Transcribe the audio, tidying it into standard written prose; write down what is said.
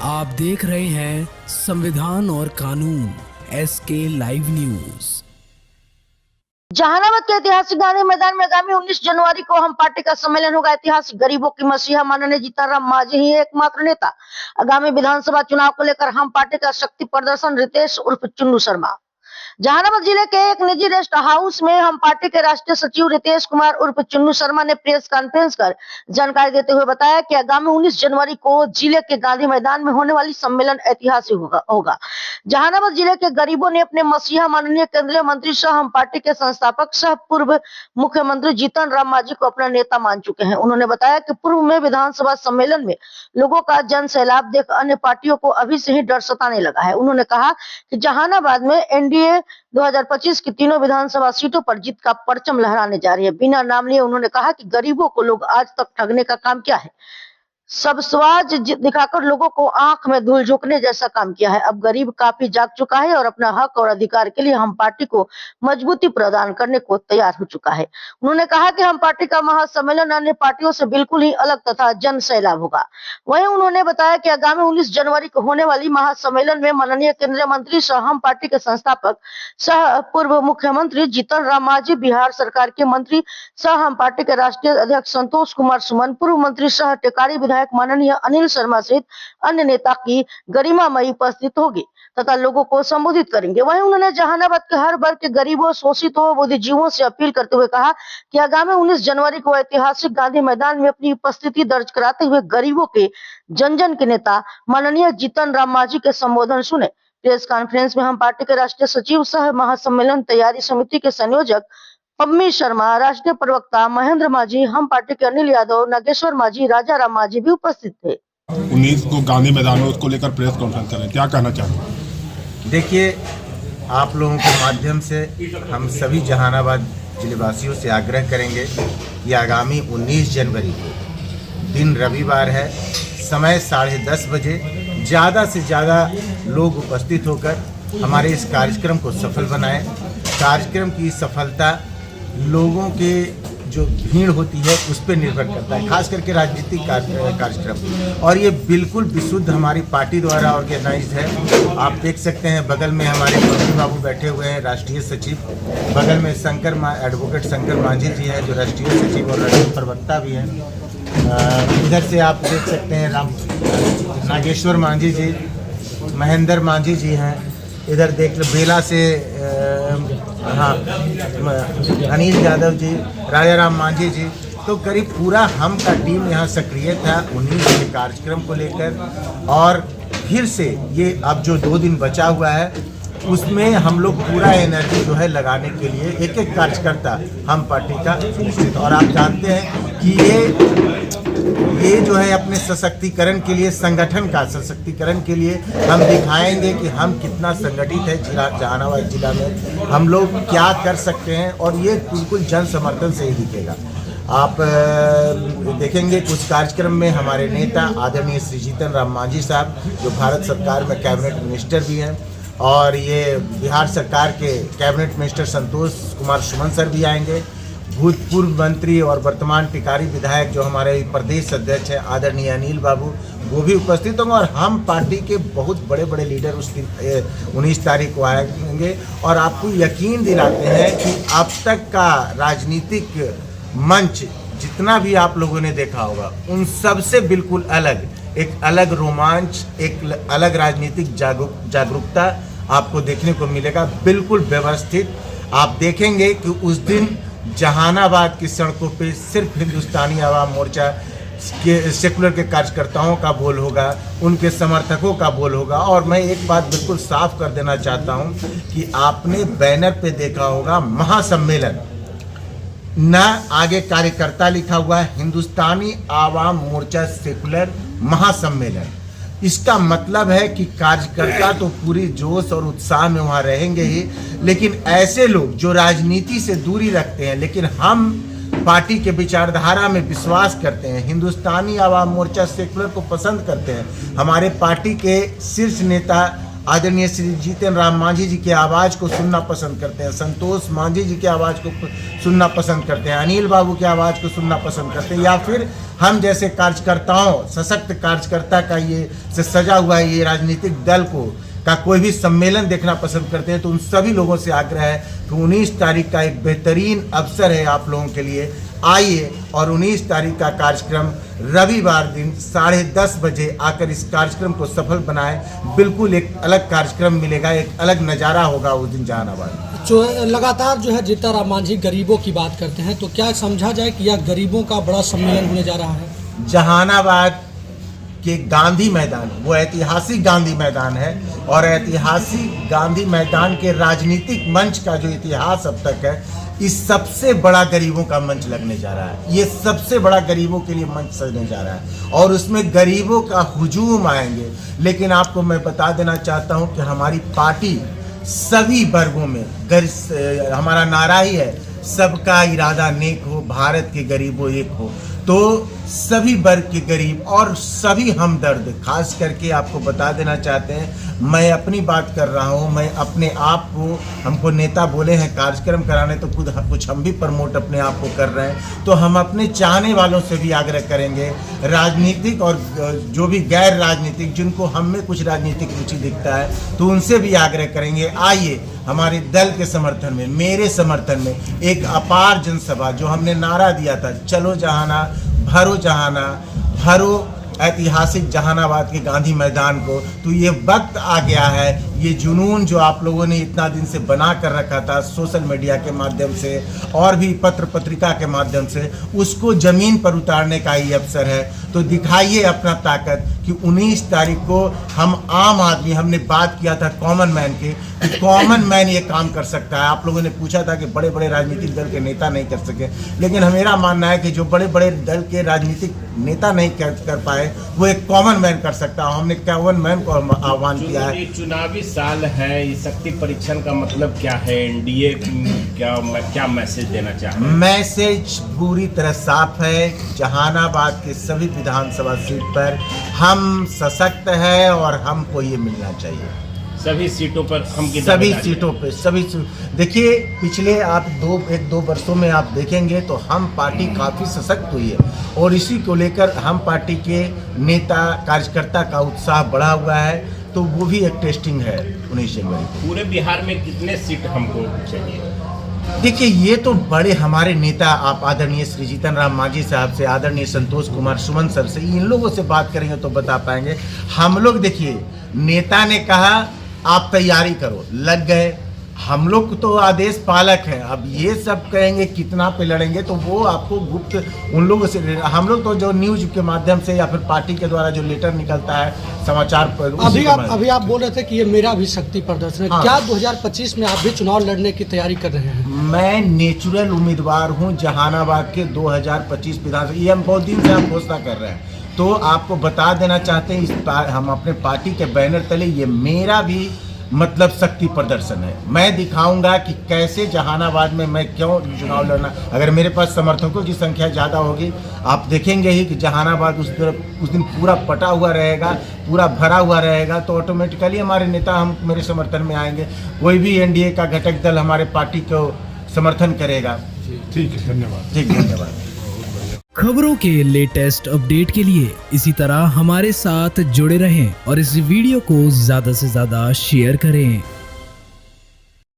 आप देख रहे हैं संविधान और कानून SK लाइव न्यूज। जहानाबाद के ऐतिहासिक गांधी मैदान में आगामी 19 जनवरी को हम पार्टी का सम्मेलन होगा। ऐतिहासिक गरीबों की मसीहा माननीय जीतनराम मांझी ही एकमात्र नेता। आगामी विधानसभा चुनाव को लेकर हम पार्टी का शक्ति प्रदर्शन। रितेश उर्फ चुन्नू शर्मा। जहानाबाद जिले के एक निजी रेस्ट हाउस में हम पार्टी के राष्ट्रीय सचिव रितेश कुमार उर्फ चुन्नू शर्मा ने प्रेस कॉन्फ्रेंस कर जानकारी देते हुए बताया कि आगामी 19 जनवरी को जिले के गांधी मैदान में होने वाली सम्मेलन ऐतिहासिक होगा। जहानाबाद जिले के गरीबों ने अपने मसीहा माननीय केंद्रीय मंत्री सह हम पार्टी के संस्थापक सह पूर्व मुख्यमंत्री जीतनराम मांझी को अपना नेता मान चुके हैं। उन्होंने बताया कि पूर्व में विधानसभा सम्मेलन में लोगों का जन सैलाब देख अन्य पार्टियों को अभी से ही डर सताने लगा है। उन्होंने कहा कि जहानाबाद में एनडीए 2025 की तीनों विधानसभा सीटों पर जीत का परचम लहराने जा रही है। बिना नाम लिए उन्होंने कहा कि गरीबों को लोग आज तक ठगने का काम किया है, सब स्वाद दिखाकर लोगों को आंख में धूल झोंकने जैसा काम किया है। अब गरीब काफी जाग चुका है और अपना हक और अधिकार के लिए हम पार्टी को मजबूती प्रदान करने को तैयार हो चुका है। उन्होंने कहा कि हम पार्टी का महासम्मेलन अन्य पार्टियों से बिल्कुल ही अलग तथा जन सैलाब होगा। वहीं उन्होंने बताया कि आगामी 19 जनवरी को होने वाली महासम्मेलन में माननीय केंद्रीय मंत्री सह हम पार्टी के संस्थापक सह पूर्व मुख्यमंत्री जीतनराम मांझी, बिहार सरकार के मंत्री सह हम पार्टी के राष्ट्रीय अध्यक्ष संतोष कुमार सुमन, पूर्व मंत्री सह टेकारी माननीय अनिल शर्मा सहित अन्य नेता की गरिमामयी उपस्थित होगी तथा लोगों को संबोधित करेंगे। वहीं उन्होंने जहानाबाद के हर वर्ग के गरीबों, शोषितों, बुद्धिजीवों से अपील करते हुए कहा कि आगामी 19 जनवरी को ऐतिहासिक गांधी मैदान में अपनी उपस्थिति दर्ज कराते हुए गरीबों के जन जन के नेता माननीय जीतनराम मांझी के संबोधन सुने। प्रेस कॉन्फ्रेंस में हम पार्टी के राष्ट्रीय सचिव सह महासम्मेलन तैयारी समिति के संयोजक पम्मी शर्मा, राष्ट्रीय प्रवक्ता महेंद्र मांझी, हम पार्टी के अनिल यादव, नागेश्वर मांझी, राजा राम मांझी भी उपस्थित थे। 19 को गांधी मैदान में उसको लेकर प्रेस कॉन्फ्रेंस करें, क्या कहना चाहेंगे? देखिए, आप लोगों के माध्यम से हम सभी जहानाबाद जिलेवासियों से आग्रह करेंगे कि आगामी 19 जनवरी को दिन रविवार है, समय 10:30 बजे ज़्यादा से ज़्यादा लोग उपस्थित होकर हमारे इस कार्यक्रम को सफल बनाएं। कार्यक्रम की सफलता लोगों के जो भीड़ होती है उस पर निर्भर करता है, खास करके राजनीतिक कार्यक्रम, और ये बिल्कुल विशुद्ध हमारी पार्टी द्वारा ऑर्गेनाइज है। आप देख सकते हैं बगल में हमारे पम्मी बाबू बैठे हुए हैं, राष्ट्रीय सचिव, बगल में एडवोकेट शंकर मांझी जी हैं जो राष्ट्रीय सचिव और राष्ट्रीय प्रवक्ता भी हैं। इधर से आप देख सकते हैं नागेश्वर मांझी जी, महेंद्र मांझी जी हैं। इधर देख लो बेला से अनिल यादव जी, राजा राम मांझी जी, तो करीब पूरा हम का टीम यहाँ सक्रिय था 19 के कार्यक्रम को लेकर। और फिर से ये अब जो 2 दिन बचा हुआ है उसमें हम लोग पूरा एनर्जी जो है लगाने के लिए एक एक कार्यकर्ता हम पार्टी का सुनिश्चित, और आप जानते हैं कि ये जो है अपने सशक्तिकरण के लिए, संगठन का सशक्तिकरण के लिए हम दिखाएंगे कि हम कितना संगठित है जहानाबाद जिला में, हम लोग क्या कर सकते हैं, और ये बिल्कुल जन समर्थन से ही दिखेगा। आप देखेंगे कुछ कार्यक्रम में हमारे नेता आदरणीय श्री जीतनराम मांझी साहब जो भारत सरकार में कैबिनेट मिनिस्टर भी हैं, और ये बिहार सरकार के cabinet minister Santosh Kumar Suman sir भी आएंगे, भूतपूर्व मंत्री और वर्तमान टिकारी विधायक जो हमारे प्रदेश अध्यक्ष हैं आदरणीय अनिल बाबू, वो भी उपस्थित होंगे, और हम पार्टी के बहुत बड़े बड़े लीडर उस दिन 19 तारीख को आएंगे। और आपको यकीन दिलाते हैं कि अब तक का राजनीतिक मंच जितना भी आप लोगों ने देखा होगा उन सब से बिल्कुल अलग, एक अलग रोमांच, एक अलग राजनीतिक जागरूकता आपको देखने को मिलेगा, बिल्कुल व्यवस्थित। आप देखेंगे कि उस दिन जहानाबाद की सड़कों पे सिर्फ हिंदुस्तानी आवाम मोर्चा के सेकुलर के कार्यकर्ताओं का बोल होगा, उनके समर्थकों का बोल होगा। और मैं एक बात बिल्कुल साफ कर देना चाहता हूं कि आपने बैनर पे देखा होगा महासम्मेलन, न आगे कार्यकर्ता लिखा हुआ है, हिंदुस्तानी आवाम मोर्चा सेकुलर महासम्मेलन। इसका मतलब है कि कार्यकर्ता तो पूरी जोश और उत्साह में वहाँ रहेंगे ही, लेकिन ऐसे लोग जो राजनीति से दूरी रखते हैं लेकिन हम पार्टी के विचारधारा में विश्वास करते हैं, हिंदुस्तानी आवाम मोर्चा सेकुलर को पसंद करते हैं, हमारे पार्टी के शीर्ष नेता आदरणीय श्री जीतन राम मांझी जी की आवाज़ को सुनना पसंद करते हैं, संतोष मांझी जी की आवाज़ को सुनना पसंद करते हैं, अनिल बाबू की आवाज़ को सुनना पसंद करते हैं, या फिर हम जैसे कार्यकर्ताओं, सशक्त कार्यकर्ता का ये से सजा हुआ है ये राजनीतिक दल का कोई भी सम्मेलन देखना पसंद करते हैं, तो उन सभी लोगों से आग्रह है कि 19 तारीख का एक बेहतरीन अवसर है आप लोगों के लिए। आइए और 19 तारीख का कार्यक्रम रविवार दिन 10:30 बजे आकर इस कार्यक्रम को सफल बनाएं। बिल्कुल एक अलग कार्यक्रम मिलेगा, एक अलग नज़ारा होगा उस दिन जहानाबाद में। जो लगातार जो है जीतन राम मांझी गरीबों की बात करते हैं, तो क्या समझा जाए कि यह गरीबों का बड़ा सम्मेलन होने जा रहा है? जहानाबाद के गांधी मैदान, वो ऐतिहासिक गांधी मैदान है, और ऐतिहासिक गांधी मैदान के राजनीतिक मंच का जो इतिहास अब तक है, इस सबसे बड़ा गरीबों का मंच लगने जा रहा है। ये सबसे बड़ा गरीबों के लिए मंच सजने जा रहा है और उसमें गरीबों का हुजूम आएंगे। लेकिन आपको मैं बता देना चाहता हूं कि हमारी पार्टी सभी वर्गों में हमारा नारा ही है, सबका इरादा नेक हो, भारत के गरीबों एक हो। तो सभी वर्ग के गरीब और सभी हमदर्द, खास करके आपको बता देना चाहते हैं, मैं अपनी बात कर रहा हूं, मैं अपने आप को, हमको नेता बोले हैं कार्यक्रम कराने, तो खुद कुछ हम भी प्रमोट अपने आप को कर रहे हैं। तो हम अपने चाहने वालों से भी आग्रह करेंगे, राजनीतिक और जो भी गैर राजनीतिक, जिनको हम में कुछ राजनीतिक रुचि दिखता है, तो उनसे भी आग्रह करेंगे, आइए हमारे दल के समर्थन में, मेरे समर्थन में एक अपार जनसभा, जो हमने नारा दिया था, चलो जहाना भरो जहाना, भरो ऐतिहासिक जहानाबाद के गांधी मैदान को, तो ये वक्त आ गया है। ये जुनून जो आप लोगों ने इतना दिन से बना कर रखा था सोशल मीडिया के माध्यम से और भी पत्र पत्रिका के माध्यम से, उसको ज़मीन पर उतारने का ही अवसर है। तो दिखाइए अपना ताकत कि 19 तारीख को हम आम आदमी, हमने बात किया था कॉमन मैन के, कि कॉमन मैन ये काम कर सकता है। आप लोगों ने पूछा था कि बड़े बड़े राजनीतिक दल के नेता नहीं कर सके, लेकिन मेरा मानना है कि जो बड़े बड़े दल के राजनीतिक नेता नहीं कर पाए, वो एक कॉमन मैन कर सकता है। हमने कॉमन मैन को आह्वान किया है। चुनावी साल है, इस शक्ति परीक्षण का मतलब क्या है? एनडीए क्या मैसेज देना चाहते हैं? मैसेज पूरी तरह साफ है। जहानाबाद के सभी विधानसभा सीट पर हम सशक्त हैं और हमको ये मिलना चाहिए। सभी सीटों पर हम सभी सीटों पे देखिए, पिछले आप एक दो वर्षों में आप देखेंगे तो हम पार्टी काफ़ी सशक्त हुई है, और इसी को लेकर हम पार्टी के नेता कार्यकर्ता का उत्साह बढ़ा हुआ है। तो वो भी एक टेस्टिंग है 19 जनवरी को। पूरे बिहार में कितने सीट हमको चाहिए? देखिए, ये तो बड़े हमारे नेता, आप आदरणीय श्री जीतन राम मांझी साहब से, आदरणीय संतोष कुमार सुमन सर से, इन लोगों से बात करेंगे तो बता पाएंगे। हम लोग देखिए, नेता ने कहा आप तैयारी करो, लग गए। हम लोग तो आदेश पालक हैं। अब ये सब कहेंगे कितना पे लड़ेंगे, तो वो आपको गुप्त उन लोगों से, हम लोग तो जो न्यूज के माध्यम से या फिर पार्टी के द्वारा जो लेटर निकलता है समाचार पर, अभी आप बोल रहे थे कि ये मेरा भी शक्ति प्रदर्शन है। हाँ। क्या 2025 में आप भी चुनाव लड़ने की तैयारी कर रहे हैं? मैं नेचुरल उम्मीदवार हूँ जहानाबाद के 2025 विधानसभा, ये हम बहुत दिन से हम घोषणा कर रहे हैं। तो आपको बता देना चाहते हैं, हम अपने पार्टी के बैनर तले, ये मेरा भी मतलब शक्ति प्रदर्शन है। मैं दिखाऊंगा कि कैसे जहानाबाद में मैं क्यों चुनाव लड़ना। अगर मेरे पास समर्थकों की संख्या ज़्यादा होगी, आप देखेंगे ही कि जहानाबाद उस दिन पूरा पटा हुआ रहेगा, पूरा भरा हुआ रहेगा, तो ऑटोमेटिकली हमारे नेता मेरे समर्थन में आएंगे। कोई भी एनडीए का घटक दल हमारे पार्टी को समर्थन करेगा। ठीक है, धन्यवाद। ठीक, धन्यवाद। खबरों के लेटेस्ट अपडेट के लिए इसी तरह हमारे साथ जुड़े रहें और इस वीडियो को ज्यादा से ज्यादा शेयर करें।